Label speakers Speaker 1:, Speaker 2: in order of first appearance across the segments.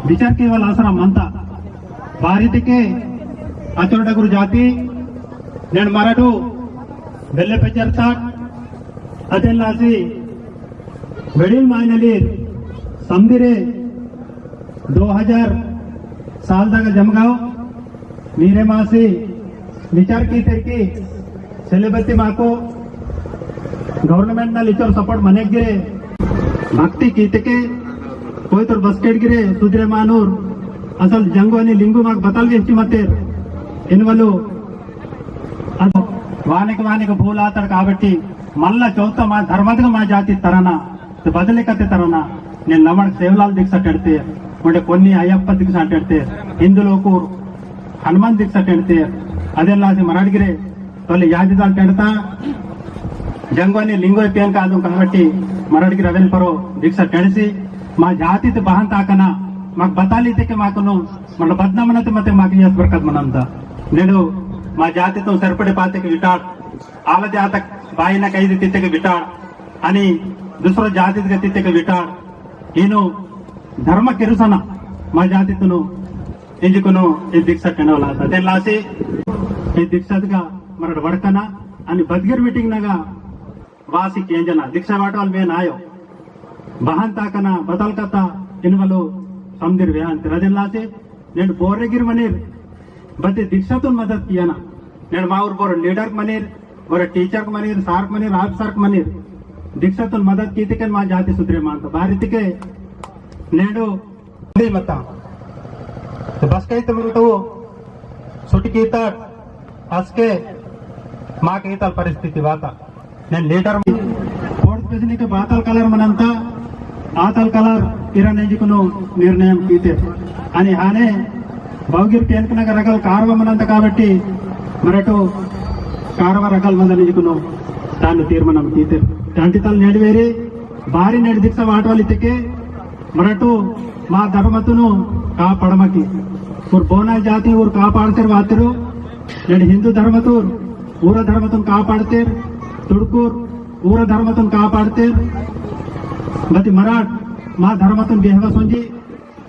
Speaker 1: विचार केवल आसरा मनता भारीतिके अचुरडगुरु जाति నేను మరడు ಬೆಲ್ಲೆ ಪೆಜರ್ತಾಟ್ ಅದೆಲ್ಲಾಸಿ वडील मायनलीर समदिरे 2000 साल दागा जमगाव मीरे मासी विचार की तेरकी सेलिब्रिटी माको गवर्नमेंट ना लिचर सपोर्ट मनेक गिरे भक्ति कीतके कोई तो बस्केट गिरे सुधरे मानूर असल जंगो आणि लिंगू माग बतल वेची मतेर इनवलो वानिक भूल आताడు కాబట్టి మళ్ళా చౌత మా ధర్మదిగా మా జాతి తరనా బదలికతే తరనా నేను నమడ సేవలాల్ దిక్సటెడితే ఉండే కొన్ని అయ్యప్ప దిక్సటెడితే హిందువులకు హనుమాన్ దిక్సటెడితే ಅದೆಲ್ಲಾಸಿ ಮರಾಡಿಗಿರೆ ತೋಲೆ ಯಾದಿದಾಲ್ ತೆಡ್ತಾ ಜಂಗೋನಿ ಲಿಂಗೋ ಪೇನ್ ಕಾದು కాబట్టి మరాడిగిరి అదెల్ పరో దిక్సటెడిసి మా జాతిత బహంత ఆకన మాకు బతాలితే మాకును మన బద్నామనత మతే మాకు యస్ బర్కత్ మనంత నేడు మా జాతితో సరిపడే పాతకి విటాడ్ ఆల జాత బాయిన కైది తిత్తకి విటాడ్ అని దుసర జాతిగా తిత్తకి విటాడ్ ఈను ధర్మ కిరుసన మా జాతితును ఎంజుకును ఈ దీక్ష కనవల అదెల్లాసి ఈ దీక్షగా మరడ వడకన అని బద్గిర్ మీటింగ్ నగా వాసి కేంజన దీక్ష వాటల్ మే నాయో బహంతాకన బదల్కత ఇన్వలు समदिर व्यान रदेल्लासे నేను బోర్రెగిర్ మనీర్ बते दीक्षातून मदत किया ना నేను మా ఊరు బోర్ లీడర్ మనీర్ బోర్ టీచర్ మనీర్ సార్క్ మనీర్ आप सार्क మనీర్ दीक्षातून मदत कीते के మా జాతి సుద్రే మాంత భారతికే నేడు మత बस कई तमरुतो सुटिकीता आसके మా కైతల పరిస్థితి వాత నేను లీడర్ బోర్డ్ ప్రెసిడెంట్ బాతల్ కలర్ మనంతా आतल कलर इरनेजुकुनु निर्णयम कीते అని హానే భౌగిర్ కేంకనగ రగల్ కార్వ మనంత కాబట్టి మరటు కార్వ రగల్ మందనిజుకును తాను తీర్మానం కీతే తంటితల్ నెడవేరి భారీ నెడ దీక్ష వాటవలితకే మరటు మా ధర్మతును కాపాడమకి ఊర్ బోనా జాతి ఊర్ కాపాడతేర్ వాతరు నెడు హిందూ ధర్మతుర్ ఊర ధర్మతున్ కాపాడతేర్ తుడుకూర్ ఊర ధర్మతున్ కాపాడతేర్ बती मराठ మా ధర్మతున్ బెహవ సొంజి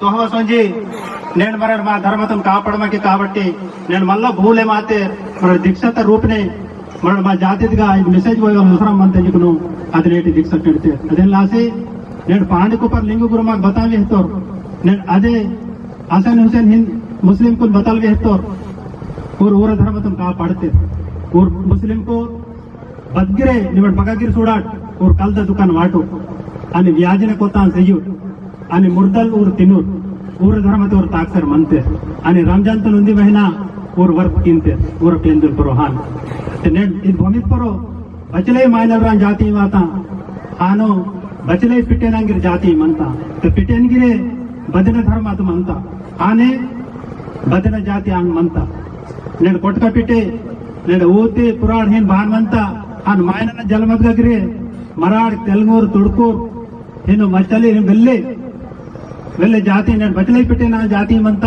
Speaker 1: తోహవ సొంజి నేను మరడ్ మా ధర్మతున్ కాపాడమకి కాబట్టి నేను మళ్ళా భూలే మాతే మన దీక్షత రూపనే మన మా జాతిగా ఈ మెసేజ్ పోయి అవసరం అంతేకును అది రేటి దీక్ష పెడితే అదెల్లాసి నేను పాండికుపర్ లింగు గురు మాకు బతావి హెతోర్ నేను అదే హసన్ హుసేన్ హింద్ ముస్లిం కున్ బతాల్వి హెతోర్ ఊర ధర్మతున్ కాపాడతే ఊర్ ముస్లిం को बदगिरे निवड बगागिर सोडाट और कल दुकान वाटो आणि व्याजने कोतान सयू आणि मुर्दल ऊर तिनूर ऊर धर्मते ऊर ताक्सर मनते आणि रमजान तो नुंदी महीना ऊर वर्क किनते ऊर पेंदुल परोहान ते नेट इत भूमित परो बचले मायनवरान जाती माता हानो बचले पिटेनांगिर जाती मनता ते पिटेनगिरे बदन धर्म अत मनता हाने बदन जाती आंग मनता नेट कोटका पिटे नेट ऊते पुराण हेन भान मनता हान मायनन जलमदगिरे मराठ तेलंगूर तुड़कूर हेनु मचली వెళ్ళే వెళ్ళే ಜಾತಿ నేను బచలై పెట్టిన ಜಾತಿ ಮಂತ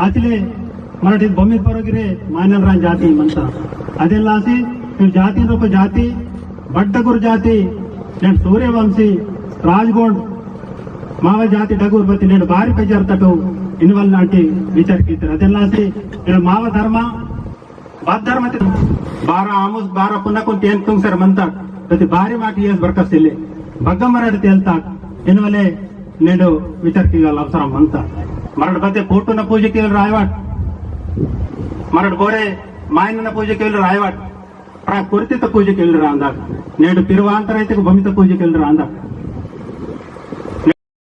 Speaker 1: అచలే మరటి భూమి పరగిరే మానవరాన్ ಜಾತಿ ಮಂತ ಅದೆಲ್ಲಾಸಿ ನೀವು ಜಾತಿ ರೂಪ ಜಾತಿ ಬಡ್ಡಗುರು ಜಾತಿ నేను సూర్యవంశీ రాజ్గోండ్ మావ ಜಾತಿ ಡಗುರ್ ಬತ್ತಿ నేను ಬಾರಿ ಪೆಜರ್ತಟು ಇನ್ವಲ್ ನಾಟಿ ವಿಚಾರ ಕೀತರ ಅದೆಲ್ಲಾಸಿ నేను మావ ధర్మ బాద్ ధర్మ 12 ಆಮುಸ್ 12 ಪುನಕುನ್ ತೇನ್ ತುಂಗ್ ಸರ್ ಮಂತ ಪ್ರತಿ ಬಾರಿ ಮಾಟಿ ಎಸ್ ಬರ್ಕಸಿಲೆ बग्ग मराठ तेलता इनवले नेडो विचार की अवसर मनता मराठ बते फोटो न पूजे के रायवाट मराठ बोरे मायन न पूजे के रायवाट कुर्ती तो पूजे के रांदा नेडो पिरवांतर भूमि तो पूजे के रांदा